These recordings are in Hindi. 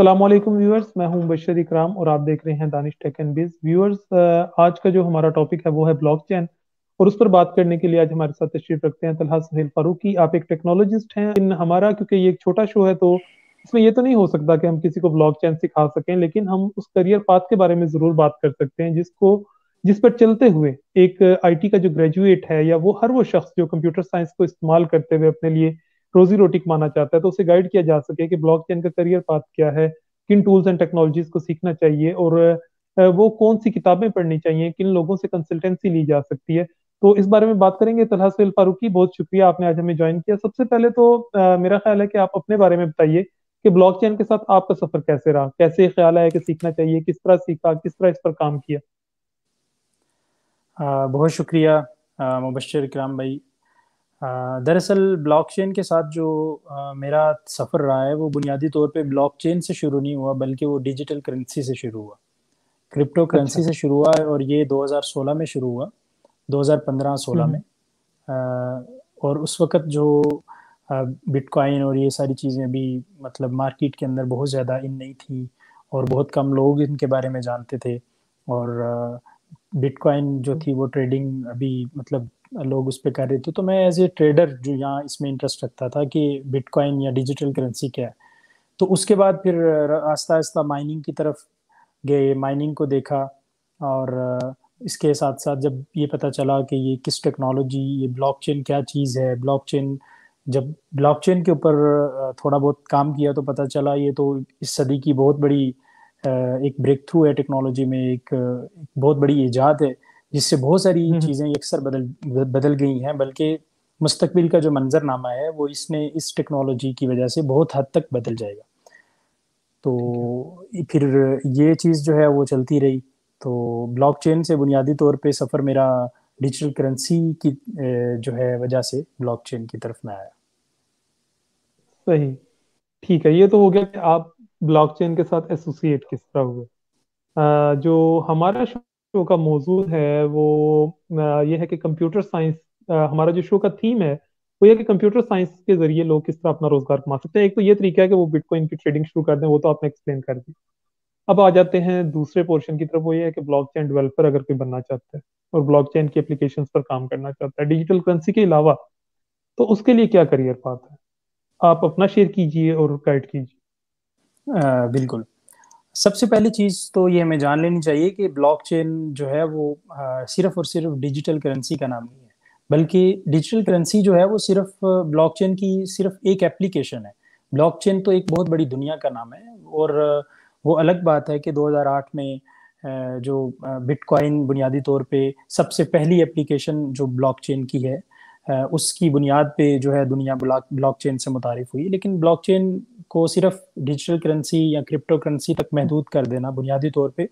अस्सलामुअलैकुम व्यूअर्स, मैं हूं मुबशर इकराम और आप देख रहे हैं दानिश टेक एंड बिज व्यूअर्स। आज का जो हमारा टॉपिक है वो है ब्लॉकचेन। और उस पर बात करने के लिए आज हमारे साथ तशरीफ रखते हैं तलहा सुहेल फारूकी। आप एक टेक्नोलॉजिस्ट हैं। हमारा क्योंकि ये एक छोटा शो है तो इसमें ये तो नहीं हो सकता कि हम किसी को ब्लॉकचेन सिखा सकें, लेकिन हम उस करियर पाथ के बारे में जरूर बात कर सकते हैं जिस पर चलते हुए एक आईटी का जो ग्रेजुएट है या वो शख्स जो कंप्यूटर साइंस को इस्तेमाल करते हुए अपने लिए रोजी रोटी कमाना चाहता है तो उसे गाइड किया जा सके कि ब्लॉकचेन का करियर पाथ क्या है, किन टूल्स एंड टेक्नोलॉजीज को सीखना चाहिए और वो कौन सी किताबें पढ़नी चाहिए, किन लोगों से कंसल्टेंसी ली जा सकती है। तो इस बारे में बात करेंगे। तलहा सुहेल फारूकी, बहुत शुक्रिया आपने आज हमें ज्वाइन किया। सबसे पहले तो मेरा ख्याल है कि आप अपने बारे में बताइए कि ब्लॉकचेन के साथ आपका सफर कैसे रहा, कैसे ख्याल आया कि सीखना चाहिए, किस तरह सीखा, किस तरह इस पर काम किया। बहुत शुक्रिया मुबशर इकराम भाई। दरअसल ब्लॉकचेन के साथ जो मेरा सफ़र रहा है वो बुनियादी तौर पे ब्लॉकचेन से शुरू नहीं हुआ, बल्कि वो डिजिटल करेंसी से शुरू हुआ, क्रिप्टो अच्छा। करेंसी से शुरू हुआ। और ये 2016 में शुरू हुआ, 2015-16 में। हम्म। और उस वक़्त जो बिटकॉइन और ये सारी चीज़ें भी मतलब मार्केट के अंदर बहुत ज़्यादा इन नहीं थी, और बहुत कम लोग इनके बारे में जानते थे। और बिटकॉइन जो थी वो ट्रेडिंग अभी मतलब लोग उस पे कर रहे थे, तो मैं एज ए ट्रेडर जो यहाँ इसमें इंटरेस्ट रखता था कि बिटकॉइन या डिजिटल करेंसी क्या है। तो उसके बाद फिर आस्ता आस्ता माइनिंग की तरफ गए, माइनिंग को देखा। और इसके साथ साथ जब ये पता चला कि ये किस टेक्नोलॉजी, ये ब्लॉकचेन क्या चीज़ है, ब्लॉकचेन, जब ब्लॉकचेन के ऊपर थोड़ा बहुत काम किया तो पता चला ये तो इस सदी की बहुत बड़ी एक ब्रेक थ्रू है टेक्नोलॉजी में, एक बहुत बड़ी इजाद है, जिससे बहुत सारी हम्म। चीज़ें अक्सर बदल बदल गई हैं। बल्कि मुस्तकबिल का जो मंजरनामा है वो इसने इस टेक्नोलॉजी की वजह से बहुत हद तक बदल जाएगा। ठीक है। तो फिर ये चीज़ जो है वो चलती रही। तो ब्लॉकचेन से बुनियादी तौर पे सफ़र मेरा डिजिटल करेंसी की जो है वजह से ब्लॉकचेन की तरफ में आया। सही। ठीक है, ये तो हो गया कि आप ब्लॉकचेन के साथ एसोसिएट किस तरह हुए। जो हमारा शो का मौजूद है वो ये है कि कंप्यूटर साइंस। हमारा जो शो का थीम है वो ये है कि कंप्यूटर साइंस के जरिए लोग किस तरह अपना रोजगार कमा सकते हैं। एक तो ये तरीका है कि वो बिटकॉइन की ट्रेडिंग शुरू कर दें, वो तो आपने एक्सप्लेन कर दी। अब आ जाते हैं दूसरे पोर्शन की तरफ, वो ये है कि ब्लॉकचेन डेवलपर अगर कोई बनना चाहता है और ब्लॉकचेन की एप्लीकेशंस पर काम करना चाहता है डिजिटल करेंसी के अलावा, तो उसके लिए क्या करियर पाथ है। आप अपना शेयर कीजिए और गाइड कीजिए। बिल्कुल। सबसे पहली चीज़ तो ये हमें जान लेनी चाहिए कि ब्लॉकचेन जो है वो सिर्फ और सिर्फ डिजिटल करेंसी का नाम नहीं है, बल्कि डिजिटल करेंसी जो है वो सिर्फ ब्लॉकचेन की सिर्फ एक एप्लीकेशन है। ब्लॉकचेन तो एक बहुत बड़ी दुनिया का नाम है। और वो अलग बात है कि 2008 में जो बिटकॉइन बुनियादी तौर पे सबसे पहली एप्लीकेशन जो ब्लॉकचेन की है, उसकी बुनियाद पे जो है दुनिया ब्लॉकचेन से मुतारिफ हुई। लेकिन ब्लॉकचेन को सिर्फ डिजिटल करेंसी या क्रिप्टो करेंसी तक महदूद कर देना बुनियादी तौर पे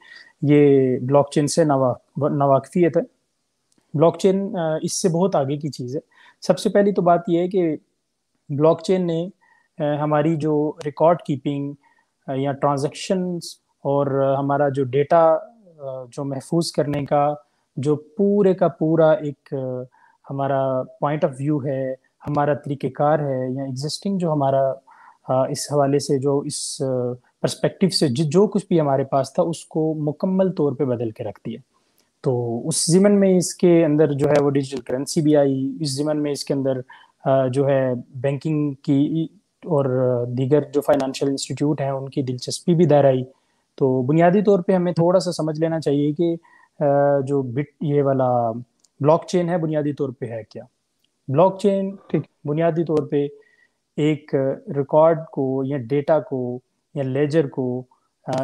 ये ब्लॉकचेन से नावाकफियत है। ब्लॉकचेन इससे बहुत आगे की चीज़ है। सबसे पहली तो बात यह है कि ब्लॉकचेन ने हमारी जो रिकॉर्ड कीपिंग या ट्रांजैक्शंस और हमारा जो डेटा जो महफूज करने का जो पूरे का पूरा एक हमारा पॉइंट ऑफ व्यू है, हमारा तरीक़ेकार है, या एग्जिस्टिंग जो हमारा इस हवाले से जो इस पर्सपेक्टिव से जो कुछ भी हमारे पास था उसको मुकम्मल तौर पे बदल के रख दिया। तो उस ज़िमन में इसके अंदर जो है वो डिजिटल करेंसी भी आई। इस ज़िमन में इसके अंदर जो है बैंकिंग की और दीगर जो फाइनेंशियल इंस्टीट्यूट हैं उनकी दिलचस्पी भी दायरा आई। तो बुनियादी तौर पे हमें थोड़ा सा समझ लेना चाहिए कि जो बिट ये वाला ब्लॉकचेन है बुनियादी तौर पे है क्या। ब्लॉकचेन ठीक। बुनियादी तौर पे एक रिकॉर्ड को या डेटा को या लेजर को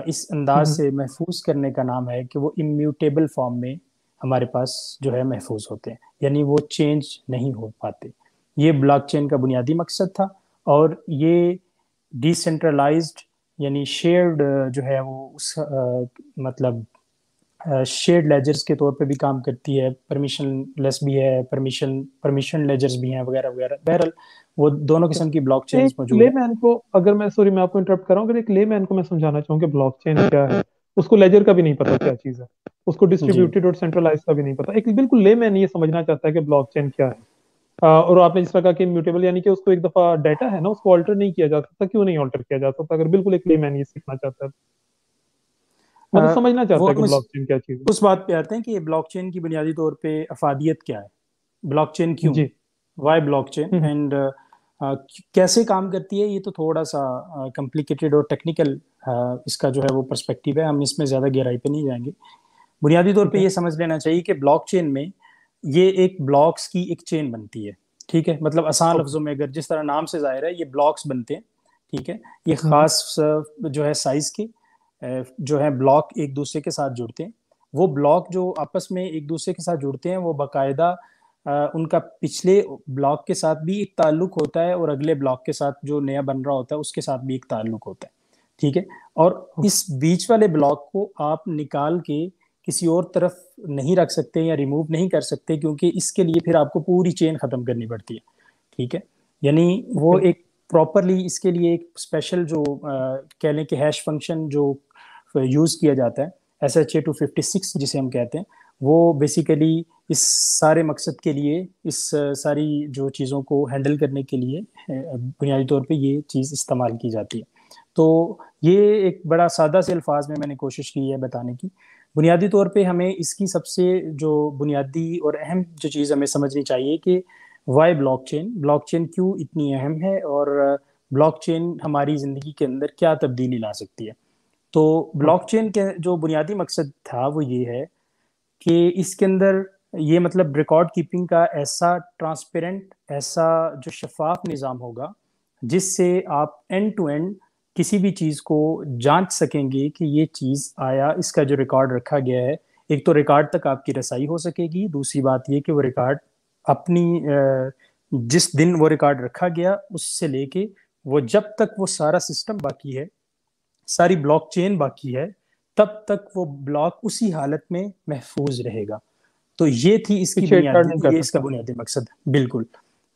इस अंदाज हम्म। से महफूज करने का नाम है कि वो इम्यूटेबल फॉर्म में हमारे पास जो है महफूज होते हैं, यानी वो चेंज नहीं हो पाते। ये ब्लॉकचेन का बुनियादी मकसद था। और ये डिसेंट्रलाइज्ड यानी शेयर्ड जो है वो उस मतलब शेयर्ड लेजर्स के तौर पे भी काम करती है, परमिशन लेस भी है, परमिशन लेजर्स भी हैं, वगैरह वगैरह। बहरहाल वो दोनों किस्म की ब्लॉकचेन्स एक मौजूद है। लेमैन को अगर मैं, सॉरी मैं आपको इंटरप्ट कर रहा हूँ, अगर एक लेमैन को मैं समझाना चाहूँ कि ब्लॉकचेन क्या है, उसको लेजर का भी नहीं पता क्या चीज़ है, उसको जी। डिस्ट्रीब्यूटेड और सेंट्रलाइज का भी नहीं पता, एक बिल्कुल लेमैन ये समझना चाहता है कि ब्लॉकचेन क्या है, और आपने जिस तरह कहा कि म्यूटेबल, यानी कि उसको एक दफा डाटा है ना उसको ऑल्टर नहीं किया जा सकता। क्यों नहीं ऑल्टर किया जा सकता, अगर बिल्कुल एक लेमैन ये सीखना चाहता है, मतलब अ, समझना वो चाहता है कि हम ब्लॉकचेन क्या चीज उस बात पे आते हैं कि ब्लॉकचेन की बुनियादी तौर पे अफादियत क्या है, ब्लॉकचेन है। क्यों, जी। Why blockchain, hmm. एंड कैसे काम करती है। ये तो थोड़ा सा कॉम्प्लिकेटेड और टेक्निकल इसका जो है वो पर्सपेक्टिव है, हम इसमें ज़्यादा गहराई पे नहीं जाएंगे। बुनियादी तौर ठीक पे है। ये समझ लेना चाहिए कि ब्लॉकचेन में ये एक ब्लॉक्स की एक चेन बनती है। ठीक है, मतलब आसान ओके। लफ्जों में अगर जिस तरह नाम से जाहिर है, ये ब्लॉक्स बनते हैं। ठीक है, ये हम्म। खास जो है साइज के जो है ब्लॉक एक दूसरे के साथ जुड़ते हैं। वो ब्लॉक जो आपस में एक दूसरे के साथ जुड़ते हैं वो बाकायदा उनका पिछले ब्लॉक के साथ भी एक ताल्लुक होता है और अगले ब्लॉक के साथ जो नया बन रहा होता है उसके साथ भी एक ताल्लुक होता है। ठीक है, और ओके। इस बीच वाले ब्लॉक को आप निकाल के किसी और तरफ नहीं रख सकते या रिमूव नहीं कर सकते, क्योंकि इसके लिए फिर आपको पूरी चेन खत्म करनी पड़ती है। ठीक है, यानी वो ओके। एक प्रॉपरली इसके लिए एक स्पेशल जो कह लें कि हैश फंक्शन जो यूज किया जाता है, SHA-256 जिसे हम कहते हैं, वो बेसिकली इस सारे मकसद के लिए, इस सारी जो चीज़ों को हैंडल करने के लिए बुनियादी तौर पे ये चीज़ इस्तेमाल की जाती है। तो ये एक बड़ा सादा से अल्फाज में मैंने कोशिश की है बताने की। बुनियादी तौर पे हमें इसकी सबसे जो बुनियादी और अहम जो चीज़ हमें समझनी चाहिए कि वाई ब्लॉकचेन, ब्लॉकचेन क्यों इतनी अहम है, और ब्लॉकचेन हमारी ज़िंदगी के अंदर क्या तब्दीली ला सकती है। तो ओके। ब्लॉकचेन के जो बुनियादी मकसद था वो ये है कि इसके अंदर ये मतलब रिकॉर्ड कीपिंग का ऐसा ट्रांसपेरेंट, ऐसा जो शफाफ निज़ाम होगा जिससे आप एंड टू एंड किसी भी चीज़ को जांच सकेंगे कि ये चीज़ आया, इसका जो रिकॉर्ड रखा गया है। एक तो रिकॉर्ड तक आपकी रसाई हो सकेगी, दूसरी बात ये कि वो रिकॉर्ड अपनी जिस दिन वो रिकॉर्ड रखा गया उससे लेके वो जब तक वो सारा सिस्टम बाकी है, सारी ब्लॉकचेन बाकी है, तब तक वो ब्लॉक उसी हालत में महफूज रहेगा। तो ये थी कि इसकी छेड़छाड़ बुनियादी, नहीं कर ये इसका सकता। बुनियादी मकसद है। बिल्कुल।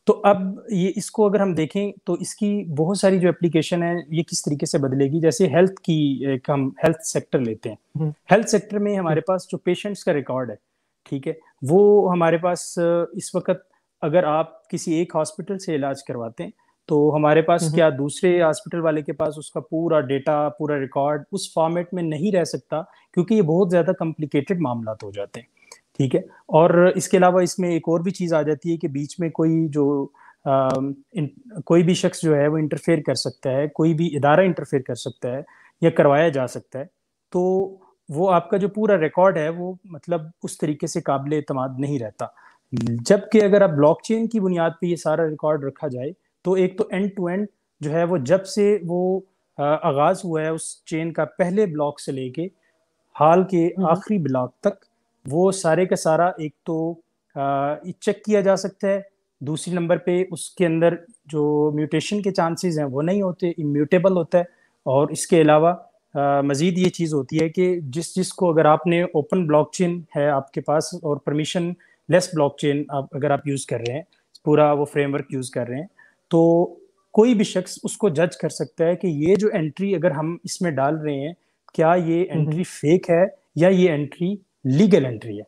तो अब ये इसको अगर हम देखें तो इसकी बहुत सारी जो एप्लीकेशन है ये किस तरीके से बदलेगी। जैसे हेल्थ की, एक हम हेल्थ सेक्टर लेते हैं। हम्म। हेल्थ सेक्टर में ठीक। हमारे पास जो पेशेंट्स का रिकॉर्ड है, ठीक है, वो हमारे पास इस वक्त अगर आप किसी एक हॉस्पिटल से इलाज करवाते हैं तो हमारे पास हम्म। क्या दूसरे हॉस्पिटल वाले के पास उसका पूरा डेटा, पूरा रिकॉर्ड उस फॉर्मेट में नहीं रह सकता, क्योंकि ये बहुत ज़्यादा कॉम्प्लिकेटेड मामला हो जाते हैं। ठीक है, और इसके अलावा इसमें एक और भी चीज़ आ जाती है कि बीच में कोई जो कोई भी शख्स जो है वो इंटरफेयर कर सकता है, कोई भी इदारा इंटरफेयर कर सकता है या करवाया जा सकता है। तो वो आपका जो पूरा रिकॉर्ड है वो मतलब उस तरीके से काबिल एतमाद नहीं रहता। जबकि अगर आप ब्लॉकचेन की बुनियाद पे ये सारा रिकॉर्ड रखा जाए तो एक तो एंड टू एंड जो है वो जब से वो आगाज हुआ है उस चेन का, पहले ब्लॉक से लेके हाल के हम्म। आखिरी ब्लॉक तक, वो सारे का सारा एक तो चेक किया जा सकता है। दूसरी नंबर पे उसके अंदर जो म्यूटेशन के चांसेस हैं वो नहीं होते, इम्यूटेबल होता है। और इसके अलावा मजीद ये चीज़ होती है कि जिस जिसको अगर आपने ओपन ब्लॉकचेन है आपके पास और परमिशन लेस ब्लॉकचेन आप अगर आप यूज़ कर रहे हैं, पूरा वो फ्रेमवर्क यूज़ कर रहे हैं, तो कोई भी शख्स उसको जज कर सकता है कि ये जो एंट्री अगर हम इसमें डाल रहे हैं, क्या ये हम्म। एंट्री फेक है या ये एंट्री लीगल एंट्री है।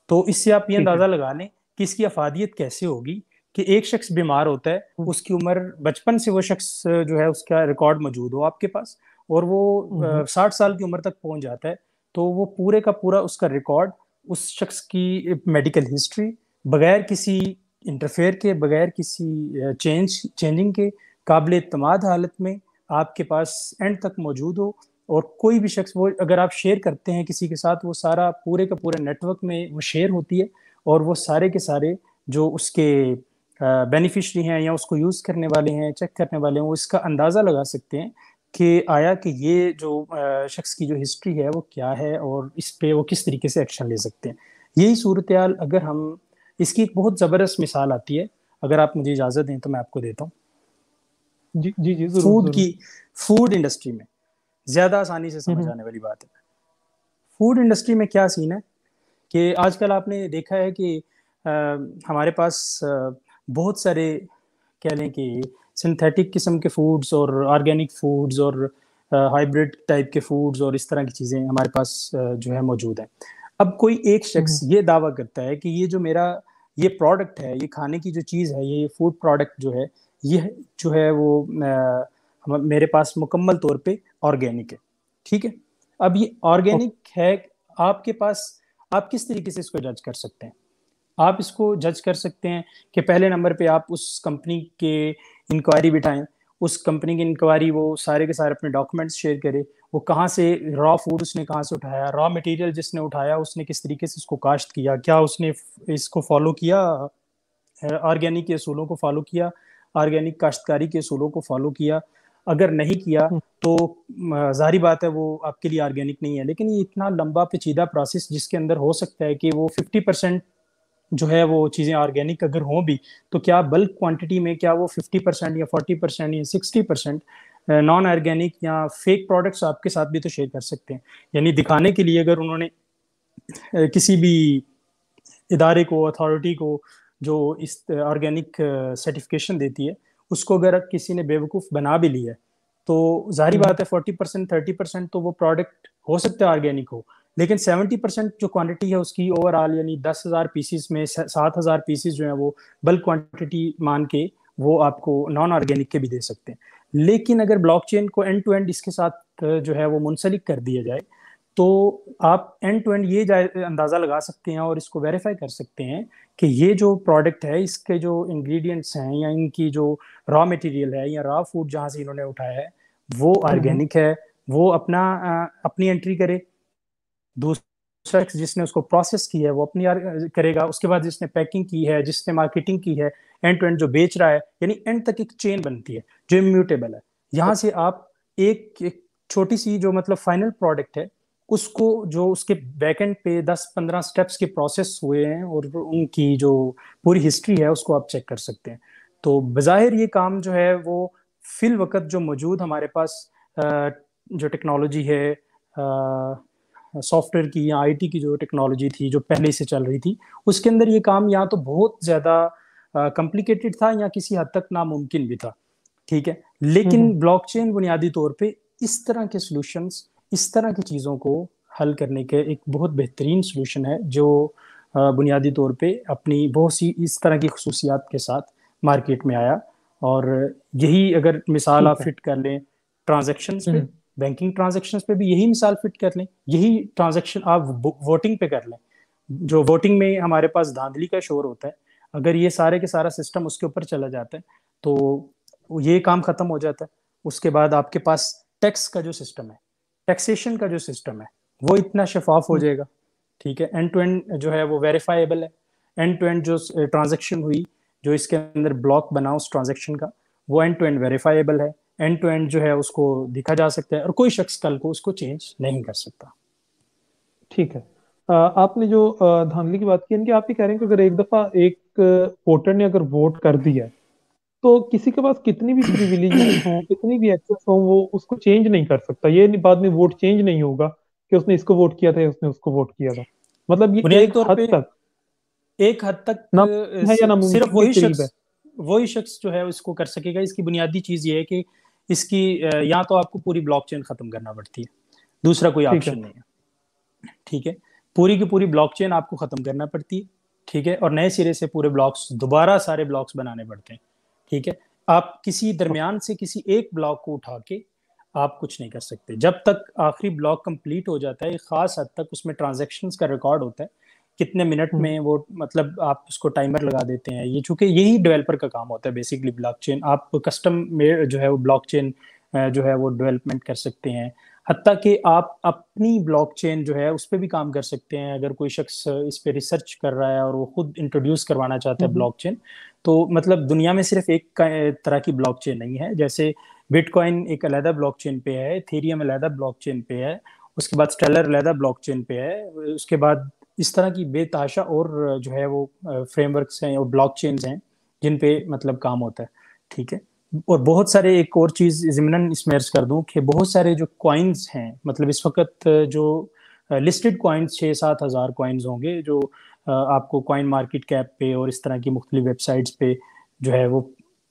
तो इससे आप ये ठीक है। अंदाजा लगा लें कि इसकी अफादियत कैसे होगी कि एक शख्स बीमार होता है, हम्म। उसकी उम्र बचपन से वो शख्स जो है उसका रिकॉर्ड मौजूद हो आपके पास, और वो हम्म। 60 साल की उम्र तक पहुंच जाता है, तो वो पूरे का पूरा उसका रिकॉर्ड, उस शख्स की मेडिकल हिस्ट्री, बगैर किसी इंटरफेयर के, बगैर किसी चेंजिंग के, काबिल इत्मीनान हालत में आपके पास एंड तक मौजूद हो। और कोई भी शख्स वो अगर आप शेयर करते हैं किसी के साथ, वो सारा पूरे का पूरे नेटवर्क में वो शेयर होती है, और वो सारे के सारे जो उसके बेनिफिशरी हैं या उसको यूज़ करने वाले हैं, चेक करने वाले हैं, वो इसका अंदाज़ा लगा सकते हैं कि आया कि ये जो शख्स की जो हिस्ट्री है वो क्या है और इस पे वो किस तरीके से एक्शन ले सकते हैं। यही सूरत हाल अगर हम, इसकी एक बहुत ज़बरदस्त मिसाल आती है, अगर आप मुझे इजाज़त दें तो मैं आपको देता हूँ। जी जी जी, जरूर फूड जरूर। की, फूड इंडस्ट्री में ज़्यादा आसानी से समझ हम्म। आने वाली बात है। फूड इंडस्ट्री में क्या सीन है कि आजकल आपने देखा है कि अ, हमारे पास बहुत सारे कह लें कि सिंथेटिक किस्म के फूड्स और ऑर्गेनिक फूड्स और हाइब्रिड टाइप के फूड्स और इस तरह की चीज़ें हमारे पास जो है मौजूद हैं। अब कोई एक शख्स हम्म। ये दावा करता है कि ये जो मेरा ये प्रोडक्ट है, ये खाने की जो चीज़ है, ये फूड प्रोडक्ट जो है, ये जो है वो मेरे पास मुकम्मल तौर पे ऑर्गेनिक है। ठीक है, अब ये ऑर्गेनिक है आपके पास, आप किस तरीके से इसको जज कर सकते हैं? आप इसको जज कर सकते हैं कि पहले नंबर पे आप उस कंपनी के इंक्वायरी बिठाएं, उस कंपनी की इंक्वायरी, वो सारे के सारे अपने डॉक्यूमेंट्स शेयर करे, वो कहाँ से रॉ फूड उसने कहाँ से उठाया, रॉ मटेरियल जिसने उठाया उसने किस तरीके से इसको काश्त किया, क्या उसने इसको फॉलो किया, ऑर्गेनिक के असूलों को फॉलो किया, ऑर्गेनिक काश्तकारी के असूलों को फॉलो किया। अगर नहीं किया तो जाहिर बात है वो आपके लिए ऑर्गेनिक नहीं है। लेकिन ये इतना लंबा पेचीदा प्रोसेस जिसके अंदर हो सकता है कि वो 50% जो है वो चीज़ें ऑर्गेनिक अगर हों भी, तो क्या बल्क क्वांटिटी में क्या वो 50% या 40% या 60% नॉन ऑर्गेनिक या फेक प्रोडक्ट्स आपके साथ भी तो शेयर कर सकते हैं। यानी दिखाने के लिए अगर उन्होंने किसी भी इदारे को, अथॉरिटी को जो इस ऑर्गेनिक सर्टिफिकेशन देती है, उसको अगर किसी ने बेवकूफ़ बना भी लिया है, तो जाहिर बात है 40% 30% तो वो प्रोडक्ट हो सकता है ऑर्गेनिक हो, लेकिन 70% जो क्वांटिटी है उसकी ओवरऑल, यानी 10,000 पीसीस में 7,000 पीसीस जो है वो बल्क क्वांटिटी मान के वो आपको नॉन ऑर्गेनिक के भी दे सकते हैं। लेकिन अगर ब्लॉकचेन को एंड टू एंड इसके साथ जो है वो मुंसलिक कर दिया जाए, तो आप एंड टू एंड ये अंदाजा लगा सकते हैं और इसको वेरीफाई कर सकते हैं कि ये जो प्रोडक्ट है, इसके जो इंग्रेडिएंट्स हैं या इनकी जो रॉ मटेरियल है या रॉ फूड जहां से इन्होंने उठाया है वो ऑर्गेनिक है। वो अपनी एंट्री करे, दूसरा शख्स जिसने उसको प्रोसेस किया है वो अपनी करेगा, उसके बाद जिसने पैकिंग की है, जिसने मार्केटिंग की है, एंड टू एंड जो बेच रहा है, यानी एंड तक एक चेन बनती है जो इम्यूटेबल है। यहाँ से आप एक छोटी सी जो मतलब फाइनल प्रोडक्ट है उसको, जो उसके बैकएंड पे 10-15 स्टेप्स के प्रोसेस हुए हैं और उनकी जो पूरी हिस्ट्री है उसको आप चेक कर सकते हैं। तो बज़ाहिर ये काम जो है वो फिल वक्त जो मौजूद हमारे पास जो टेक्नोलॉजी है, सॉफ्टवेयर की या आईटी की जो टेक्नोलॉजी थी जो पहले से चल रही थी, उसके अंदर ये काम या तो बहुत ज्यादा कॉम्प्लिकेटेड था या किसी हद तक नामुमकिन भी था। ठीक है, लेकिन ब्लॉकचेन बुनियादी तौर पे इस तरह के सॉल्यूशंस, इस तरह की चीज़ों को हल करने के एक बहुत बेहतरीन सॉल्यूशन है जो बुनियादी तौर पे अपनी बहुत सी इस तरह की खसूसियात के साथ मार्केट में आया। और यही अगर मिसाल आप ठीक है। फिट कर लें ट्रांजैक्शंस पे, हम्म। बैंकिंग ट्रांजैक्शंस पे भी यही मिसाल फिट कर लें, यही ट्रांजैक्शन आप वोटिंग पे कर लें। जो वोटिंग में हमारे पास धांधली का शोर होता है, अगर ये सारे के सारा सिस्टम उसके ऊपर चला जाता है तो ये काम खत्म हो जाता है। उसके बाद आपके पास टैक्स का जो सिस्टम है, टैक्सेशन का जो सिस्टम है, वो इतना शफाफ हो जाएगा। ठीक है, एंड टू एंड जो है वो वेरीफाइबल है। एंड टू एंड जो ट्रांजेक्शन हुई, जो इसके अंदर ब्लॉक बना उस ट्रांजेक्शन का, वो एंड टू एंड वेरीफाइबल है। एंड टू एंड जो है उसको दिखा जा सकता है और कोई शख्स कल को उसको चेंज नहीं कर सकता। ठीक है। आपने जो धांधली की बात की, इनकी आप ये कह रहे हैं कि अगर एक दफा एक वोटर ने अगर वोट कर दिया है, तो किसी के पास कितनी भी प्रिविलेजेस हो, कितनी भी एक्सेस हो, वो उसको चेंज नहीं कर सकता। ये नहीं बाद में वोट चेंज नहीं होगा कि उसने इसको वोट किया था या उसने उसको वोट किया था। मतलब ये बुनियादी एक तौर हद पे तक एक हद तक नामुमकिन है या सिर्फ नामुमकिन के करीब है। वही शख्स जो है इसको कर सकेगा। इसकी बुनियादी चीज ये है कि इसकी या तो आपको पूरी ब्लॉकचेन खत्म करना पड़ती है, दूसरा कोई ठीक है। ऑप्शन नहीं है। ठीक है, पूरी की पूरी ब्लॉकचेन आपको खत्म करना पड़ती है। ठीक है, और नए सिरे से पूरे ब्लॉक्स, दोबारा सारे ब्लॉक्स बनाने पड़ते हैं। ठीक है, आप किसी दरमियान से किसी एक ब्लॉक को उठा के आप कुछ नहीं कर सकते जब तक आखिरी ब्लॉक कंप्लीट हो जाता है। एक खास हद तक उसमें ट्रांजैक्शंस का रिकॉर्ड होता है, कितने मिनट हम्म। में वो, मतलब आप उसको टाइमर लगा देते हैं। ये चूंकि यही डेवलपर का काम होता है बेसिकली, ब्लॉकचेन आप कस्टम में जो है वो ब्लॉकचेन जो है वो डेवलपमेंट कर सकते हैं। हत्ता कि आप अपनी ब्लॉकचेन जो है उस पर भी काम कर सकते हैं। अगर कोई शख्स इस पे रिसर्च कर रहा है और वो खुद इंट्रोड्यूस करवाना चाहता है हम्म। ब्लॉकचेन, तो मतलब दुनिया में सिर्फ एक तरह की ब्लॉकचेन नहीं है। जैसे बिटकॉइन एक अलहदा ब्लॉकचेन पे है, इथेरियम अलहदा ब्लॉकचेन पे है, उसके बाद स्टेलर अलहदा ब्लॉकचेन पे है, उसके बाद इस तरह की बेताशा और जो है वो फ्रेमवर्क्स हैं और ब्लॉकचेन्स हैं जिन पे मतलब काम होता है। ठीक है, और बहुत सारे, एक और चीज जिमनन इसमें अर्ज कर दूं कि बहुत सारे जो कॉइन्स हैं, मतलब इस वक्त जो लिस्टेड कॉइन्स 6-7 हज़ार कॉइन्स होंगे जो आपको कॉइन मार्केट कैप पे और इस तरह की मुख्तलिफ वेबसाइट्स पे जो है वो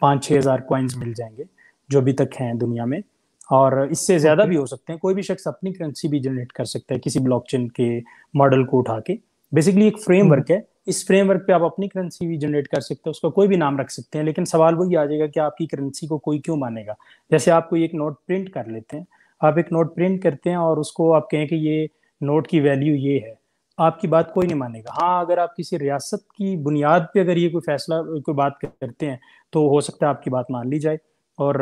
5-6 हज़ार कॉइन्स मिल जाएंगे जो अभी तक हैं दुनिया में। और इससे ज्यादा ओके। भी हो सकते हैं। कोई भी शख्स अपनी करेंसी भी जनरेट कर सकता है किसी ब्लॉकचेन के मॉडल को उठा के। बेसिकली एक हम्म। फ्रेमवर्क है इस फ्रेमवर्क पे आप अपनी करेंसी भी जनरेट कर सकते हैं, उसका कोई भी नाम रख सकते हैं, लेकिन सवाल वही आ जाएगा कि आपकी करेंसी को कोई क्यों मानेगा। जैसे आप कोई एक नोट प्रिंट कर लेते हैं, आप एक नोट प्रिंट करते हैं और उसको आप कहें कि ये नोट की वैल्यू ये है, आपकी बात कोई नहीं मानेगा। हाँ, अगर आप किसी रियासत की बुनियाद पे अगर ये कोई फैसला, कोई बात करते हैं, तो हो सकता है आपकी बात मान ली जाए और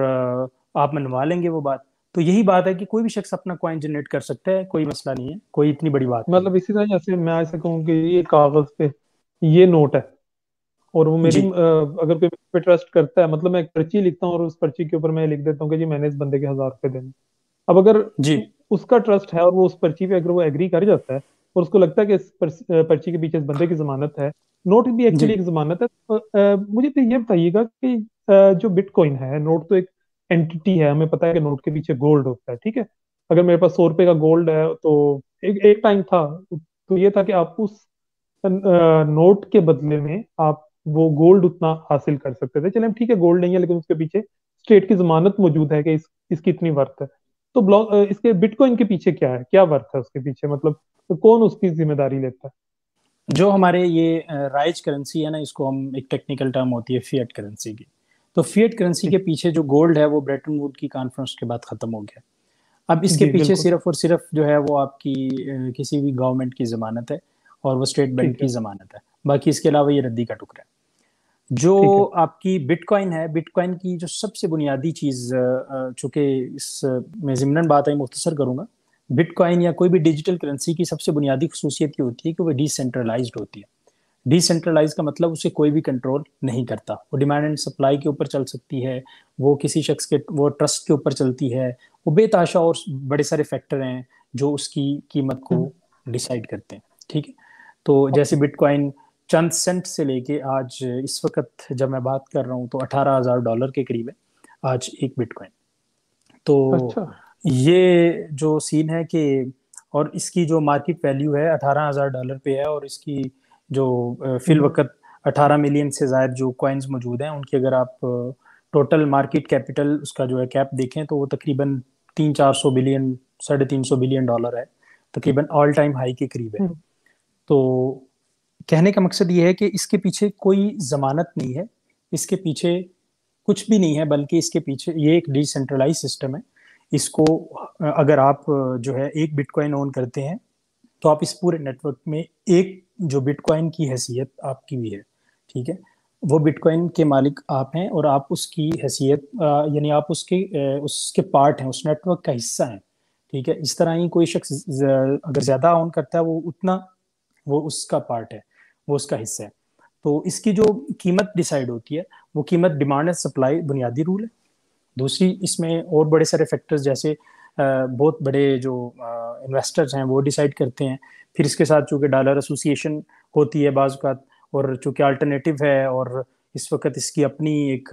आप मनवा लेंगे वो बात। तो यही बात है कि कोई भी शख्स अपना कॉइन जनरेट कर सकता है, कोई मसला नहीं है, कोई इतनी बड़ी बात नहीं है। मतलब इसी तरह जैसे मैं ऐसे कहूँ कि ये कागज पे ये नोट है, और वो मेरी जी अगर कोई मेरे पे ट्रस्ट करता है, मतलब मैं एक पर्ची लिखता हूँ और उस पर्ची के ऊपर मैं लिख देता हूँ कि जी मैंने इस बंदे के 1000 रुपए देने। अब अगर जी उसका ट्रस्ट है और वो उस पर्ची पे अगर वो एग्री कर जाता है और उसको लगता है कि इस पर्ची के पीछे इस बंदे की जमानत है, नोट भी एक्चुअली जी एक जमानत है, तो मुझे तो ये बताइएगा कि जो बिटकॉइन है, नोट तो एक एंटिटी है, हमें पता है कि नोट के पीछे गोल्ड होता है, ठीक है। अगर मेरे पास 100 रुपए का गोल्ड है तो एक टाइम था, तो ये था कि आप उस नोट के बदले में आप वो गोल्ड उतना हासिल कर सकते थे। चले ठीक है गोल्ड नहीं है, लेकिन उसके पीछे स्टेट की जमानत मौजूद है कि इसकी इतनी वर्थ है। तो इसके बिटकॉइन के पीछे क्या है, क्या वर्थ है उसके पीछे, मतलब तो कौन उसकी जिम्मेदारी लेता है? जो हमारे ये राइज करेंसी है ना, इसको हम, एक टेक्निकल टर्म होती है फिएट करेंसी की। तो फिएट करेंसी के ठीक। पीछे जो गोल्ड है वो ब्रेटन वुड की कॉन्फ्रेंस के बाद खत्म हो गया। अब इसके जी पीछे बिल्कुल। सिर्फ और सिर्फ जो है वो आपकी किसी भी गवर्नमेंट की जमानत है, और वो स्टेट बैंक ठीक की है। जमानत है। बाकी इसके अलावा ये रद्दी का टुकड़ा है। जो ठीक है। आपकी बिटकॉइन है, बिटकॉइन की जो सबसे बुनियादी चीज, चूंकि इस मैं ज़िमनन बात है मुख्तसर करूंगा। बिटकॉइन या कोई भी डिजिटल करेंसी की सबसे बुनियादी खसूसियत ये होती है कि वो डिसेंट्रलाइज्ड होती है। डिसेंट्रलाइज का मतलब उसे कोई भी कंट्रोल नहीं करता, वो डिमांड एंड सप्लाई के ऊपर चल सकती है, वो किसी शख्स के वो ट्रस्ट के ऊपर चलती है, वो बेताशा और बड़े सारे फैक्टर हैं जो उसकी कीमत को हम्म। डिसाइड करते हैं। ठीक है। तो जैसे बिटकॉइन चंद सेंट से लेके आज इस वक्त जब मैं बात कर रहा हूँ तो $18,000 के करीब है आज एक बिटकॉइन। तो अच्छा। ये जो सीन है कि, और इसकी जो मार्केट वैल्यू है $18,000 पे है, और इसकी जो फिल हम्म। वक्त 18 मिलियन से ज्यादा जो कॉइन्स मौजूद हैं उनकी अगर आप टोटल मार्केट कैपिटल उसका जो है कैप देखें तो वो तकरीबन 300-400 बिलियन, $350 बिलियन है, तकरीबन ऑल टाइम हाई के करीब है। हम्म। तो कहने का मकसद ये है कि इसके पीछे कोई जमानत नहीं है, इसके पीछे कुछ भी नहीं है, बल्कि इसके पीछे ये एक डिसेंट्रलाइज सिस्टम है। इसको अगर आप जो है एक बिटकॉइन ओन करते हैं तो आप इस पूरे नेटवर्क में एक जो बिटकॉइन की हैसियत आपकी भी है। ठीक है। वो बिटकॉइन के मालिक आप हैं और आप उसकी हैसियत यानी आप उसके पार्ट हैं, उस नेटवर्क का हिस्सा हैं। ठीक है। इस तरह ही कोई शख्स अगर ज्यादा ओन करता है वो उतना, वो उसका पार्ट है, वो उसका हिस्सा है। तो इसकी जो कीमत डिसाइड होती है, वो कीमत डिमांड एंड सप्लाई बुनियादी रूल है। दूसरी इसमें और बड़े सारे फैक्टर्स जैसे बहुत बड़े जो इन्वेस्टर्स हैं वो डिसाइड करते हैं। फिर इसके साथ चूंकि डॉलर एसोसिएशन होती है बाज़ औक़ात, और चूंकि अल्टरनेटिव है, और इस वक्त इसकी अपनी एक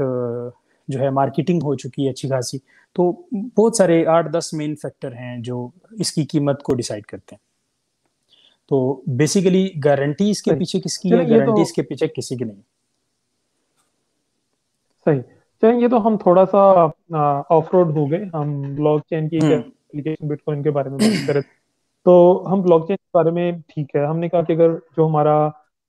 जो है मार्केटिंग हो चुकी है अच्छी खासी। तो बहुत सारे 8-10 मेन फैक्टर हैं जो इसकी कीमत को डिसाइड करते हैं। तो बेसिकली गारंटी इसके सही। पीछे किसकी है? चलें ये तो गारंटी इसके पीछे किसी की नहीं। सही। चलें ये तो हम थोड़ा सा ऑफ रोड हो गए, हम ब्लॉकचेन की एक हम्म एप्लीकेशन बिटकॉइन के बारे में बात करें। तो हम ब्लॉकचेन के बारे में ठीक है, हमने कहा कि अगर जो हमारा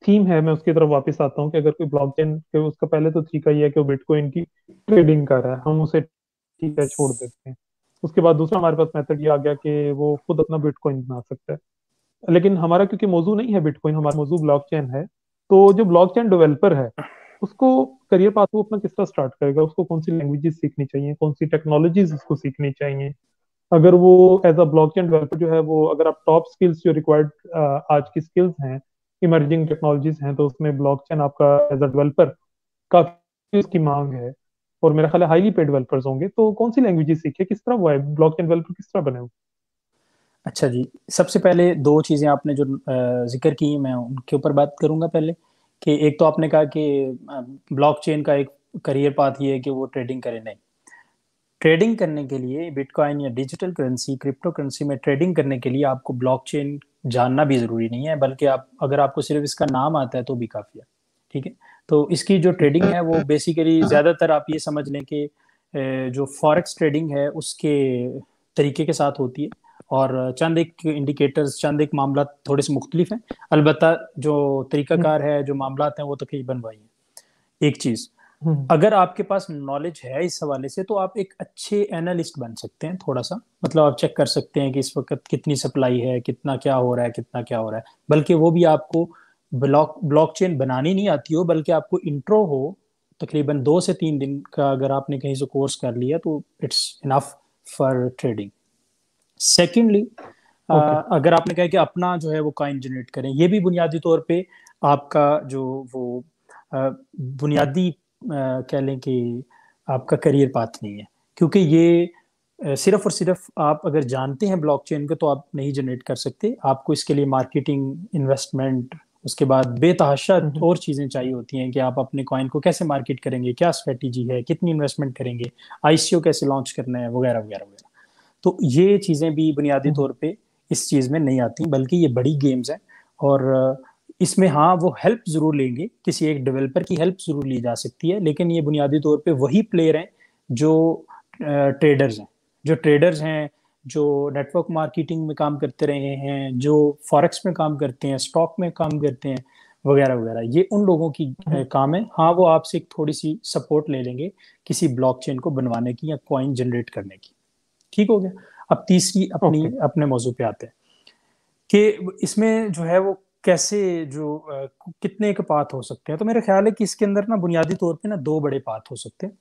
थीम है, मैं उसकी तरफ वापस आता हूँ कि अगर कोई ब्लॉकचेन के, उसका पहले तो तरीका ये है कि वो बिटकॉइन की ट्रेडिंग कर रहा है, हम उसे ठीक है छोड़ देते हैं। उसके बाद दूसरा हमारे पास मेथड ये आ गया कि वो खुद अपना बिटकॉइन बना सकता है। लेकिन हमारा क्योंकि मौजू नहीं है बिटकॉइन, हमारा मौजू ब्लॉकचेन है, तो जो ब्लॉकचेन डेवलपर है उसको करियर पाथ वो अपना किस तरह स्टार्ट करेगा, उसको कौन सी लैंग्वेजेस सीखनी चाहिए, कौन सी टेक्नोलॉजीज उसको सीखनी चाहिए? अगर वो एज अ ब्लॉकचेन डेवलपर जो है वो, अगर आप टॉप स्किल्स जो रिक्वायर्ड आज की स्किल्स हैं, इमर्जिंग टेक्नोलॉजीज हैं, तो उसमें ब्लॉकचेन आपका एज अ डेवलपर काफी उसकी मांग है, और मेरा ख्याल है हाईली पेड डेवलपर्स होंगे। तो कौन सी लैंग्वेजेस सीखे, किस तरह वो है ब्लॉकचेन डेवलपर, किस तरह बने हो? अच्छा जी, सबसे पहले दो चीज़ें आपने जो जिक्र की मैं उनके ऊपर बात करूंगा पहले। कि एक तो आपने कहा कि ब्लॉकचेन का एक करियर पाथ ये है कि वो ट्रेडिंग करे। नहीं, ट्रेडिंग करने के लिए बिटकॉइन या डिजिटल करेंसी, क्रिप्टो करेंसी में ट्रेडिंग करने के लिए आपको ब्लॉकचेन जानना भी ज़रूरी नहीं है, बल्कि आप अगर आपको सिर्फ इसका नाम आता है तो भी काफ़ी है। ठीक है। तो इसकी जो ठीक ट्रेडिंग है। है वो बेसिकली ज़्यादातर आप ये समझ लें कि जो फॉरेक्स ट्रेडिंग है उसके तरीके के साथ होती है। और चंद एक इंडिकेटर्स, चंद एक मामला थोड़े से मुख्तलिफ हैं। अलबत्ता जो हम्म, तरीकाकार है, जो मामलात हैं, वो तकरीबन वही है। एक चीज, हम्म, अगर आपके पास नॉलेज है इस हवाले से तो आप एक अच्छे एनालिस्ट बन सकते हैं। थोड़ा सा मतलब आप चेक कर सकते हैं कि इस वक्त कितनी सप्लाई है, कितना क्या हो रहा है, कितना क्या हो रहा है। बल्कि वो भी आपको ब्लॉकचेन बनानी नहीं आती हो, बल्कि आपको इंट्रो हो, तकरीबन 2 से 3 दिन का अगर आपने कहीं से कोर्स कर लिया तो it's enough for trading. Secondly, okay. अगर आपने कहा कि अपना जो है वो कॉइन जनरेट करें, ये भी बुनियादी तौर पे आपका जो वो बुनियादी कह लें कि आपका करियर पाथ नहीं है। क्योंकि ये सिर्फ और सिर्फ आप अगर जानते हैं ब्लॉकचेन को तो आप नहीं जनरेट कर सकते। आपको इसके लिए मार्केटिंग, इन्वेस्टमेंट, उसके बाद बेतहाशा हम्म, और चीज़ें चाहिए होती हैं कि आप अपने कॉइन को कैसे मार्केट करेंगे, क्या स्ट्रेटेजी है, कितनी इन्वेस्टमेंट करेंगे, आईसीओ कैसे लॉन्च करना है, वगैरह वगैरह वगैरह। तो ये चीज़ें भी बुनियादी हम्म, तौर पे इस चीज़ में नहीं आती, बल्कि ये बड़ी गेम्स हैं। और इसमें हाँ वो हेल्प ज़रूर लेंगे, किसी एक डेवलपर की हेल्प ज़रूर ली जा सकती है, लेकिन ये बुनियादी तौर पे वही प्लेयर हैं जो ट्रेडर्स हैं, जो ट्रेडर्स हैं, जो नेटवर्क मार्केटिंग में काम करते रहे हैं, जो फॉरेक्स में काम करते हैं, स्टॉक में काम करते हैं, वगैरह वगैरह। ये उन लोगों की हम्म, काम है। हाँ वो आपसे एक थोड़ी सी सपोर्ट ले लेंगे किसी ब्लॉकचेन को बनवाने की या कॉइन जनरेट करने की। ठीक हो गया। अब तीसरी अपनी ओके। अपने मौजू पे आते हैं कि इसमें जो है वो कैसे जो कितने के पाथ हो सकते हैं। तो मेरा ख्याल है कि इसके अंदर ना बुनियादी तौर पे ना 2 बड़े पाथ हो सकते हैं।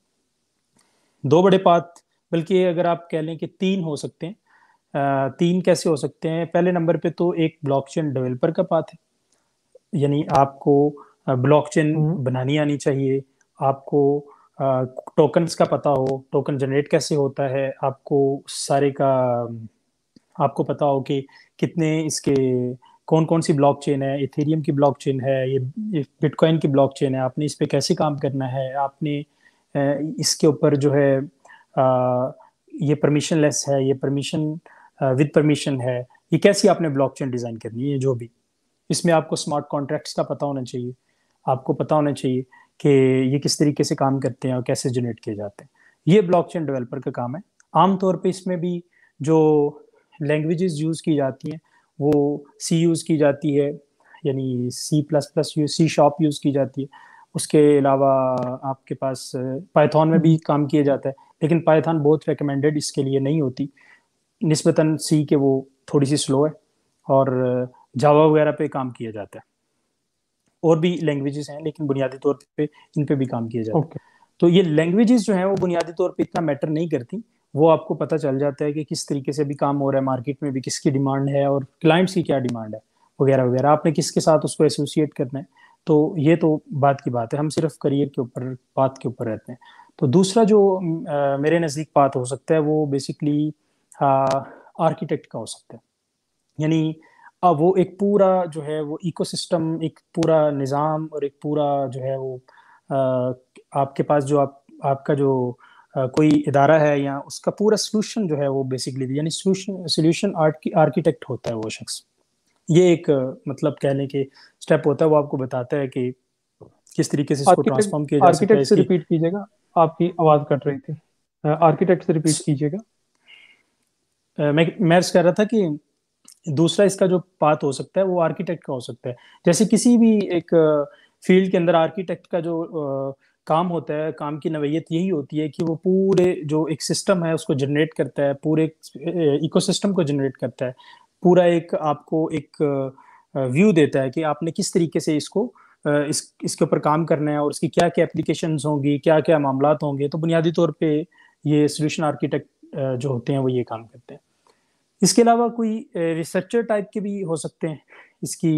2 बड़े पाथ, बल्कि अगर आप कह लें कि 3 हो सकते हैं। 3 कैसे हो सकते हैं? पहले नंबर पे तो एक ब्लॉकचेन डेवलपर का पाथ है, यानी आपको ब्लॉकचेन हम्म, बनानी आनी चाहिए। आपको टोकन्स का पता हो, टोकन जनरेट कैसे होता है, आपको सारे का आपको पता हो कि कितने इसके कौन कौन सी ब्लॉकचेन है, इथेरियम की ब्लॉकचेन है, ये बिटकॉइन की ब्लॉकचेन है, आपने इस पे कैसे काम करना है, आपने इसके ऊपर जो है ये परमिशनलेस है, ये परमिशन विद परमिशन है, ये कैसी आपने ब्लॉकचेन डिजाइन करनी है। जो भी इसमें आपको स्मार्ट कॉन्ट्रैक्ट्स का पता होना चाहिए, आपको पता होना चाहिए कि ये किस तरीके से काम करते हैं और कैसे जनरेट किए जाते हैं। ये ब्लॉकचेन डेवलपर का काम है। आमतौर पे इसमें भी जो लैंग्वेजेस यूज़ की जाती हैं वो सी यूज़ की जाती है, यानी C++ C# यूज़ की जाती है। उसके अलावा आपके पास पाइथन में भी हम्म, काम किया जाता है, लेकिन पाइथन बहुत रिकमेंडेड इसके लिए नहीं होती, निस्बतन सी के वो थोड़ी सी स्लो है। और जावा वगैरह पे काम किया जाता है। और भी लैंग्वेजेस हैं, लेकिन बुनियादी तौर पे इन पे भी काम किया जाता है। ओके। तो ये लैंग्वेजेस जो हैं वो बुनियादी तौर पे इतना मैटर नहीं करती। वो आपको पता चल जाता है कि किस तरीके से भी काम हो रहा है, मार्केट में भी किसकी डिमांड है और क्लाइंट्स की क्या डिमांड है, वगैरह वगैरह, आपने किसके साथ उसको एसोसिएट करना है। तो ये तो बात की बात है, हम सिर्फ करियर के ऊपर, बात के ऊपर रहते हैं। तो दूसरा जो मेरे नज़दीक बात हो सकता है वो बेसिकली आर्किटेक्ट का हो सकता है। यानी अब वो एक पूरा जो है वो इकोसिस्टम, एक पूरा निज़ाम और एक पूरा जो है वो आपके पास जो आपका जो कोई इदारा है या उसका पूरा सोल्यूशन जो है वो बेसिकली, यानी सोल्यूशन सोल्यूशन आर्किटेक्ट होता है वो शख्स। ये एक मतलब कह लें कि स्टेप होता है, वो आपको बताता है कि किस तरीके से इसको आर्किटेक्ट ट्रांसफॉर्म किया जा सकता है आर्किटेक्ट से इसकी। रिपीट कीजिएगा, आपकी आवाज कट रही थी। आर्किटेक्ट से रिपीट कीजिएगा। मैं अर्ज कर रहा था कि दूसरा इसका जो पाथ हो सकता है वो आर्किटेक्ट का हो सकता है। जैसे किसी भी एक फील्ड के अंदर आर्किटेक्ट का जो काम होता है, काम की नवैयत यही होती है कि वो पूरे जो एक सिस्टम है उसको जनरेट करता है, पूरे इकोसिस्टम को जनरेट करता है, पूरा एक आपको एक व्यू देता है कि आपने किस तरीके से इसको इसके ऊपर काम करना है और इसकी क्या क्या एप्लीकेशंस होंगी, क्या क्या मामलात होंगे। तो बुनियादी तौर पे ये सोल्यूशन आर्किटेक्ट जो होते हैं वो ये काम करते हैं। इसके अलावा कोई रिसर्चर टाइप के भी हो सकते हैं इसकी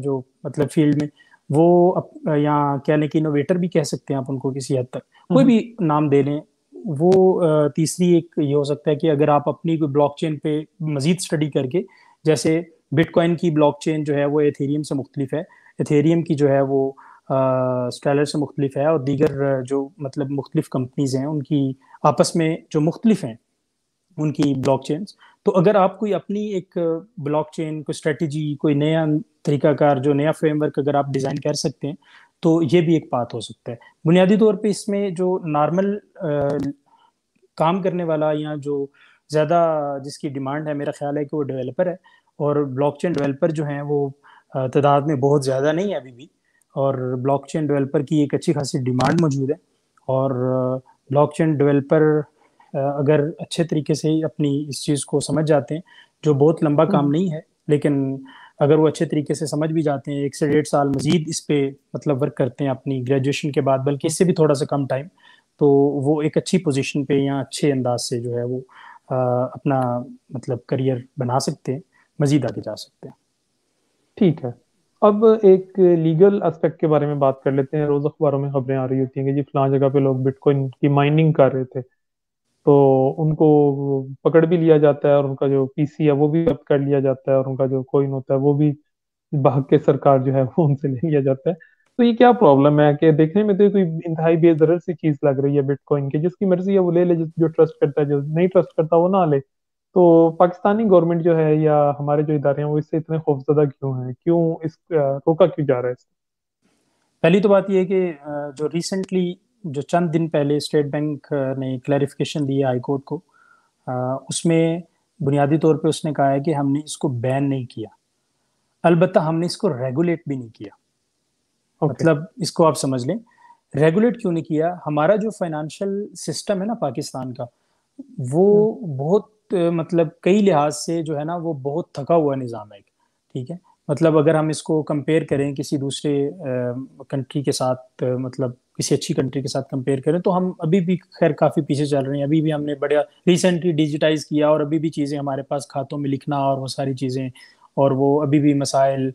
जो मतलब फील्ड में, वो या कह लें कि इनोवेटर भी कह सकते हैं आप उनको किसी हद तक, कोई हम्म, भी नाम दे लें। वो तीसरी एक ये हो सकता है कि अगर आप अपनी कोई ब्लॉकचेन पे मजीद स्टडी करके, जैसे बिटकॉइन की ब्लॉकचेन जो है वो एथेरियम से मुख्तलिफ है, एथेरियम की जो है वो स्टेलर से मुख्तलिफ है, और दीगर जो मतलब मुख्तलिफ कंपनीज हैं उनकी आपस में जो मुख्तलिफ हैं उनकी ब्लॉकचेन्स। तो अगर आप कोई अपनी एक ब्लॉकचेन, कोई स्ट्रेटजी, कोई नया तरीकाकार, जो नया फ्रेमवर्क अगर आप डिजाइन कर सकते हैं तो ये भी एक पाथ हो सकता है। बुनियादी तौर पे इसमें जो नॉर्मल काम करने वाला या जो ज़्यादा जिसकी डिमांड है मेरा ख्याल है कि वो डेवलपर है। और ब्लॉकचेन डेवलपर जो हैं वो तादाद में बहुत ज़्यादा नहीं है अभी भी। और ब्लॉकचेन डेवलपर की एक अच्छी खासी डिमांड मौजूद है। और ब्लॉकचेन डेवलपर अगर अच्छे तरीके से ही अपनी इस चीज़ को समझ जाते हैं, जो बहुत लंबा काम हम्म। नहीं है, लेकिन अगर वो अच्छे तरीके से समझ भी जाते हैं, 1 से 1.5 साल मजीद इस पे मतलब वर्क करते हैं अपनी ग्रेजुएशन के बाद, बल्कि इससे भी थोड़ा सा कम टाइम, तो वो एक अच्छी पोजीशन पे या अच्छे अंदाज से जो है वो अपना मतलब करियर बना सकते हैं, मजीद आगे जा सकते हैं। ठीक है। अब एक लीगल एस्पेक्ट के बारे में बात कर लेते हैं। रोज अखबारों में खबरें आ रही होती हैं कि जी फलां जगह पे लोग बिटकॉइन की माइनिंग कर रहे थे, तो उनको पकड़ भी लिया जाता है और उनका जो पीसी है वो भी जब्त कर लिया जाता है और उनका जो कॉइन होता है वो भी भाग के सरकार जो है वो उनसे ले लिया जाता है। तो ये क्या प्रॉब्लम है कि देखने में तो ये कोई इंतहाई बेजरर सी चीज लग रही है बिटकॉइन की, जिसकी मर्जी है वो ले ले, जो ट्रस्ट करता है, जो नहीं ट्रस्ट करता वो ना ले। तो पाकिस्तानी गवर्नमेंट जो है या हमारे जो इदारे हैं वो इससे इतने खौफजदा क्यों हैं, क्यों इस रोका क्यों जा रहा है इसको? पहली तो बात यह है कि जो रिसेंटली, जो चंद दिन पहले स्टेट बैंक ने क्लैरिफिकेशन दी है हाई कोर्ट को, अ, उसमें बुनियादी तौर पे उसने कहा है कि हमने इसको बैन नहीं किया, अलबत्ता हमने इसको रेगुलेट भी नहीं किया। ओके। मतलब इसको आप समझ लें, रेगुलेट क्यों नहीं किया, हमारा जो फाइनेंशियल सिस्टम है ना पाकिस्तान का, वो हम्म। बहुत मतलब कई लिहाज से जो है ना वो बहुत थका हुआ निज़ाम है एक। ठीक है। मतलब अगर हम इसको कंपेयर करें किसी दूसरे कंट्री के साथ, मतलब किसी अच्छी कंट्री के साथ कंपेयर करें, तो हम अभी भी खैर काफ़ी पीछे चल रहे हैं। अभी भी हमने बड़ा रिसेंटली डिजिटाइज किया और अभी भी चीज़ें हमारे पास खातों में लिखना और वो सारी चीज़ें, और वो अभी भी मसाइल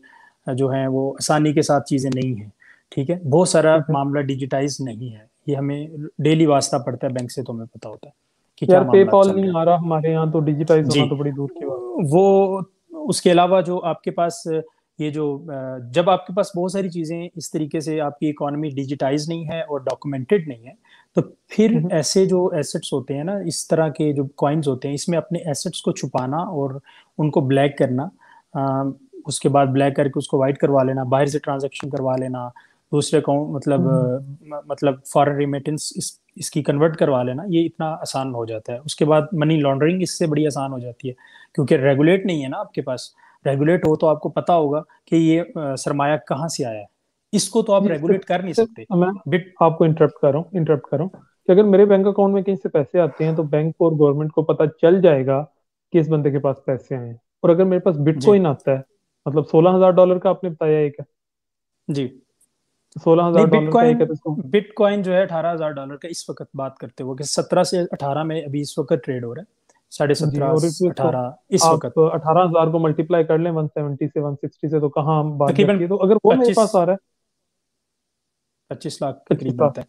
जो हैं वो आसानी के साथ चीज़ें नहीं हैं। ठीक है, बहुत सारा ठीक है। मामला डिजिटाइज नहीं है, ये हमें डेली वास्ता पड़ता है बैंक से, तो हमें पता होता है कि क्या यार मामला पेपॉल चल रहे नहीं हैं। आ रहा हमारे यहाँ, तो डिजिटाइज जी। होना तो बड़ी दूर की बात वो उसके अलावा जो आपके पास ये जो जब आपके पास बहुत सारी चीजें इस तरीके से आपकी इकोनॉमी डिजिटाइज नहीं है और डॉक्यूमेंटेड नहीं है, तो फिर है। ऐसे जो एसेट्स होते हैं ना, इस तरह के जो कॉइन्स होते हैं, इसमें अपने एसेट्स को छुपाना और उनको ब्लैक करना, अ, उसके बाद ब्लैक करके उसको वाइट करवा लेना, बाहर से ट्रांजैक्शन करवा लेना, दूसरे अकाउंट मतलब हम्म। मतलब फॉरेन रिमिटेंस इसकी कन्वर्ट करवा लेना, ये इतना आसान हो जाता है। उसके बाद मनी लॉन्ड्रिंग इससे बड़ी आसान हो जाती है, क्योंकि रेगुलेट नहीं है ना आपके पास। रेगुलेट हो तो आपको पता होगा कि ये सरमाया कहाँ से आया है, इसको तो आप जी रेगुलेट कर नहीं सिर्फ सकते। मैं बिट आपको इंटरप्ट कर रहा हूँ कि अगर मेरे बैंक अकाउंट में कहीं से पैसे आते हैं तो बैंक और गवर्नमेंट को पता चल जाएगा कि इस बंदे के पास पैसे आए हैं। और अगर मेरे पास जी। बिटकॉइन आता है, मतलब $16,000 का आपने बताया एक है, जी। सोलह नहीं, हजार डॉलर का बिटकॉइन एक है तो इसको। बिटकॉइन जो है $18,000 का इस वक्त बात करते हुए, कि 17 से 18 में अभी इस वक्त ट्रेड हो रहा है, साढ़े जी, सत्रह और इसको 18 इस आप वक्त। 18,000 को मल्टीप्लाई कर लें 170 से 160 से, तो कहाँ हम बात तकरीबन जाती है। तो अगर वो मेरे पच्चीस पास आ रहा है 25 लाख के करीब 25 लाख, बनता है।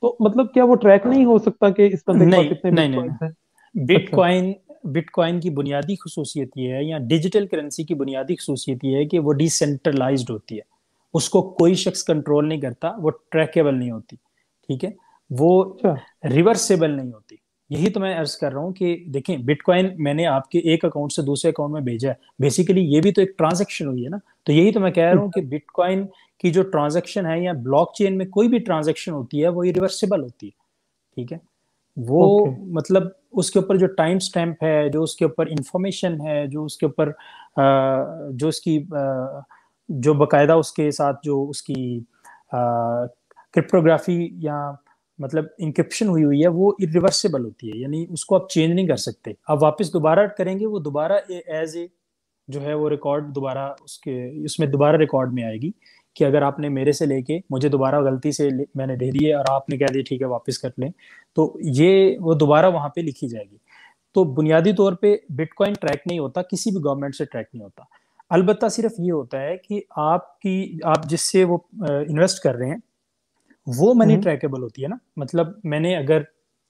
तो मतलब क्या वो ट्रैक नहीं हो सकता कि इस बंदे के पास नहीं, इतने नहीं, नहीं, बिटकॉइन हैं? नहीं। अच्छा। बिटकॉइन बिटकॉइन की बुनियादी खसूसियत ये है, या डिजिटल करेंसी की बुनियादी खसूसियत ये है कि वो डिसेंट्रलाइज्ड होती है, उसको कोई शख्स कंट्रोल नहीं करता, वो ट्रैकेबल नहीं होती। ठीक है। वो अच्छा। रिवर्सेबल नहीं होती। यही तो मैं अर्ज कर रहा हूँ कि देखें, बिटकॉइन मैंने आपके एक अकाउंट से दूसरे अकाउंट में भेजा है, बेसिकली ये भी तो एक ट्रांजैक्शन हुई है ना। तो यही तो मैं कह रहा हूँ कि बिटकॉइन की जो ट्रांजैक्शन है या ब्लॉकचेन में कोई भी ट्रांजैक्शन होती है वो रिवर्सेबल होती है। ठीक है। वो ओके। मतलब उसके ऊपर जो टाइम स्टैम्प है, जो उसके ऊपर इंफॉर्मेशन है, जो उसके ऊपर जो उसकी जो बकायदा उसके साथ जो उसकी क्रिप्टोग्राफी या मतलब इंक्रिप्शन हुई हुई है, वो इरिवर्सिबल होती है, यानी उसको आप चेंज नहीं कर सकते। आप वापस दोबारा करेंगे वो दोबारा एज ए जो है वो रिकॉर्ड दोबारा उसके उसमें दोबारा रिकॉर्ड में आएगी, कि अगर आपने मेरे से लेके मुझे दोबारा गलती से मैंने दे दी है और आपने कह दिया ठीक है वापस कर लें, तो ये वो दोबारा वहां पे लिखी जाएगी। तो बुनियादी तौर पे बिटकॉइन ट्रैक नहीं होता, किसी भी गवर्नमेंट से ट्रैक नहीं होता। अलबत्ता सिर्फ ये होता है कि आप जिससे वो इन्वेस्ट कर रहे हैं, वो मनी हम्म। ट्रैकेबल होती है ना। मतलब मैंने अगर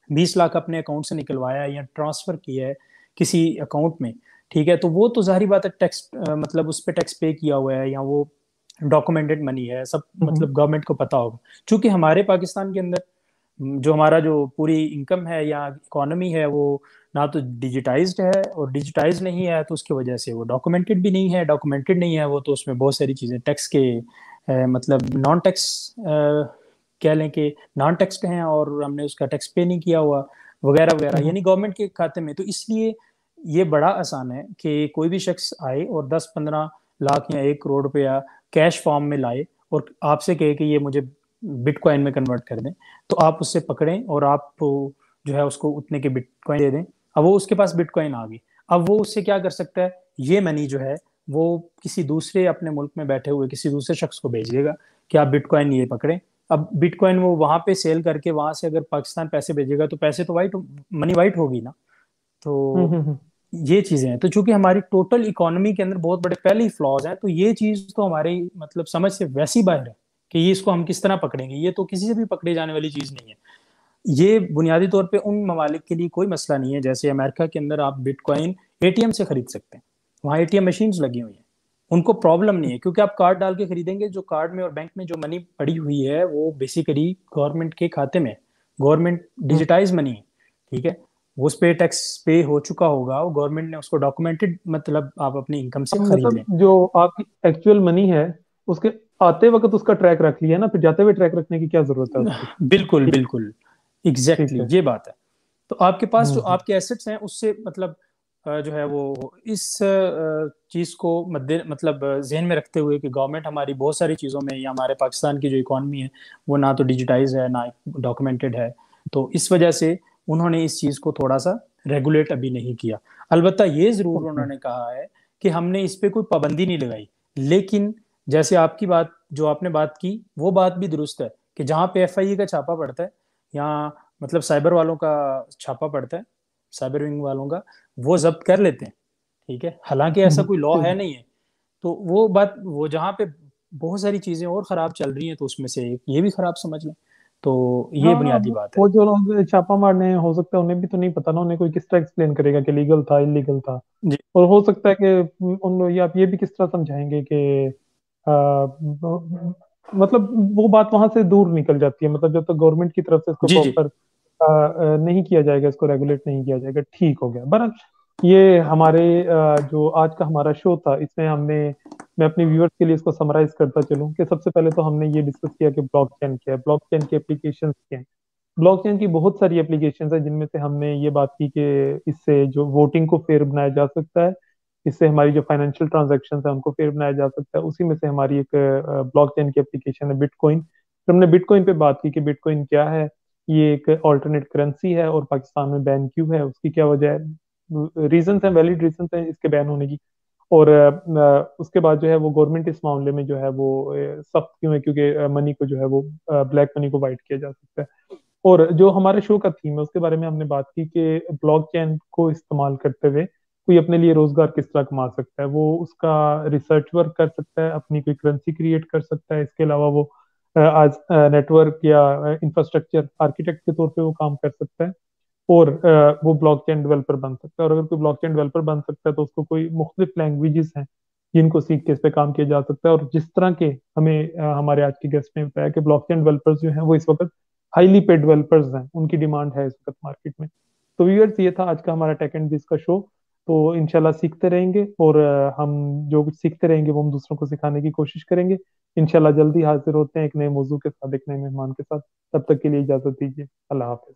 20 लाख अपने अकाउंट से निकलवाया है या ट्रांसफर किया है किसी अकाउंट में, ठीक है, तो वो तो जाहिर बात है टैक्स मतलब उस पर टैक्स पे किया हुआ है, या वो डॉक्यूमेंटेड मनी है सब, हम्म। मतलब गवर्नमेंट को पता होगा। क्योंकि हमारे पाकिस्तान के अंदर जो हमारा जो पूरी इनकम है या इकोनॉमी है, वो ना तो डिजिटाइज्ड है, और डिजिटाइज नहीं है तो उसकी वजह से वो डॉक्यूमेंटेड भी नहीं है, डॉक्यूमेंटेड नहीं है वो तो उसमें बहुत सारी चीज़ें टैक्स के मतलब नॉन टैक्स कह लें कि नॉन टैक्सड हैं, और हमने उसका टैक्स पे नहीं किया हुआ। वगैरह वगैरह, हम्म, यानी गवर्नमेंट के खाते में। तो इसलिए ये बड़ा आसान है कि कोई भी शख्स आए और 10-15 लाख या 1 करोड़ रुपया कैश फॉर्म में लाए और आपसे कहे कि ये मुझे बिटकॉइन में कन्वर्ट कर दें, तो आप उससे पकड़ें और आप जो है उसको उतने के बिटकॉइन दे दें। अब वो उसके पास बिटकॉइन आ गई, अब वो उससे क्या कर सकता है, ये मनी जो है वो किसी दूसरे अपने मुल्क में बैठे हुए किसी दूसरे शख्स को भेज देगा कि आप बिटकॉइन ये पकड़ें। अब बिटकॉइन वो वहां पे सेल करके वहां से अगर पाकिस्तान पैसे भेजेगा तो पैसे तो वाइट, मनी वाइट होगी ना। हम्म, तो ये चीजें हैं। तो चूंकि हमारी टोटल इकोनॉमी के अंदर बहुत बड़े पहले ही फ्लॉज हैं, तो ये चीज तो हमारी मतलब समझ से वैसी बाहर है कि ये इसको हम किस तरह पकड़ेंगे, ये तो किसी से भी पकड़े जाने वाली चीज नहीं है। ये बुनियादी तौर पे उन ममालिक के लिए कोई मसला नहीं है, जैसे अमेरिका के अंदर आप बिटकॉइन एटीएम से खरीद सकते हैं, वहाँ एटीएम मशीन्स लगी हुई हैं, उनको प्रॉब्लम नहीं है, क्योंकि आप कार्ड डाल के खरीदेंगे, जो कार्ड में और बैंक में जो मनी पड़ी हुई है वो बेसिकली गवर्नमेंट के खाते में, गवर्नमेंट हम्म। डिजिटाइज मनी है, ठीक है। वो उस पे टैक्स पे हो चुका होगा, वो गवर्नमेंट ने उसको डॉक्यूमेंटेड, मतलब आप अपनी इनकम से अब खरीद लें। मतलब जो आपकी एक्चुअल मनी है, उसके आते वक्त उसका ट्रैक रख लिया ना, फिर जाते हुए ट्रैक रखने की क्या जरूरत है उसकी? बिल्कुल ठीक। बिल्कुल, ठीक एग्जैक्टली है। ये बात है। तो आपके पास जो हम्म, आपके एसेट्स हैं उससे मतलब जो है वो इस चीज को मद्दे मतलब जहन में रखते हुए कि गवर्नमेंट हमारी बहुत सारी चीजों में, या हमारे पाकिस्तान की जो इकॉनमी है वो ना तो डिजिटाइज है ना डॉक्यूमेंटेड है, तो इस वजह से उन्होंने इस चीज को थोड़ा सा रेगुलेट अभी नहीं किया। अलबत्ता ये जरूर ओके। उन्होंने कहा है कि हमने इस पे कोई पाबंदी नहीं लगाई, लेकिन जैसे आपकी बात जो आपने बात की वो बात भी दुरुस्त है कि जहाँ पे एफआईए का छापा पड़ता है, यहाँ मतलब साइबर वालों का छापा पड़ता है, साइबर विंग वालों का, वो जब्त कर लेते हैं, ठीक है, हालांकि ऐसा कोई लॉ ठीक है है। नहीं है। तो वो बात, वो जहाँ पे बहुत सारी चीजें और खराब चल रही हैं तो उसमें से एक ये भी खराब समझ लें, तो ये हाँ, बुनियादी अब बात है। वो जो लोग छापा मारने हैं, हो सकता है उन्हें भी तो नहीं पता ना, उन्हें कोई किस तरह एक्सप्लेन करेगा कि लीगल था इलीगल था। जी और हो सकता है कि उन लोग, या आप ये भी किस तरह समझाएंगे कि आ, मतलब वो बात वहां से दूर निकल जाती है, मतलब जब तक गवर्नमेंट की तरफ से इसको जी जी प्रॉपर नहीं किया जाएगा, इसको रेगुलेट नहीं किया जाएगा, ठीक हो गया। बहरहाल, ये हमारे जो आज का हमारा शो था, इसमें हमने, मैं अपने व्यूअर्स के लिए इसको समराइज करता चलूं कि सबसे पहले तो हमने ये डिस्कस किया कि ब्लॉकचेन क्या है, ब्लॉकचेन की एप्लीकेशंस क्या हैं। ब्लॉकचेन की बहुत सारी एप्लीकेशंस है, जिनमें से हमने ये बात की कि इससे जो वोटिंग को फेयर बनाया जा सकता है, इससे हमारी जो फाइनेंशियल ट्रांजैक्शंस है उनको फेयर बनाया जा सकता है। उसी में से हमारी एक ब्लॉकचेन की एप्लीकेशन है बिटकॉइन। फिर हमने बिटकॉइन पे बात की कि बिटकॉइन क्या है, ये एक ऑल्टरनेट करेंसी है और पाकिस्तान में बैन क्यों है, उसकी क्या वजह है, रीजंस हैं, वैलिड रीजंस हैं इसके बैन होने की। और उसके बाद जो है वो गवर्नमेंट इस मामले में जो है वो सख्त क्यों है, क्योंकि मनी को जो है वो ब्लैक मनी को वाइट किया जा सकता है। और जो हमारे शो का थीम है उसके बारे में हमने बात की कि ब्लॉकचेन को इस्तेमाल करते हुए कोई अपने लिए रोजगार किस तरह कमा सकता है, वो उसका रिसर्च वर्क कर सकता है, अपनी कोई करेंसी क्रिएट कर सकता है। इसके अलावा वो आज नेटवर्क या इंफ्रास्ट्रक्चर आर्किटेक्ट के तौर पे वो काम कर सकता है। और वो ब्लॉकचेन डेवलपर बन सकता है। और अगर कोई ब्लॉकचेन डेवलपर बन सकता है तो उसको कोई मुख्तलिफ लैंग्वेजेस हैं जिनको सीख के इस पे काम किया जा सकता है। और जिस तरह के हमें हमारे आज के गेस्ट ने बताया कि ब्लॉकचेन डेवलपर्स जो हैं वो इस वक्त हाईली पेड डेवलपर्स हैं, उनकी डिमांड है इस वक्त मार्केट में। तो व्यूअर्स, ये था आज का हमारा टेक एंड बिज का शो। तो इंशाल्लाह सीखते रहेंगे, और हम जो कुछ सीखते रहेंगे वो हम दूसरों को सिखाने की कोशिश करेंगे। इंशाल्लाह जल्दी हाजिर होते हैं एक नए मौजू के साथ, एक नए मेहमान के साथ। तब तक के लिए इजाजत दीजिए। अल्लाह हाफिज।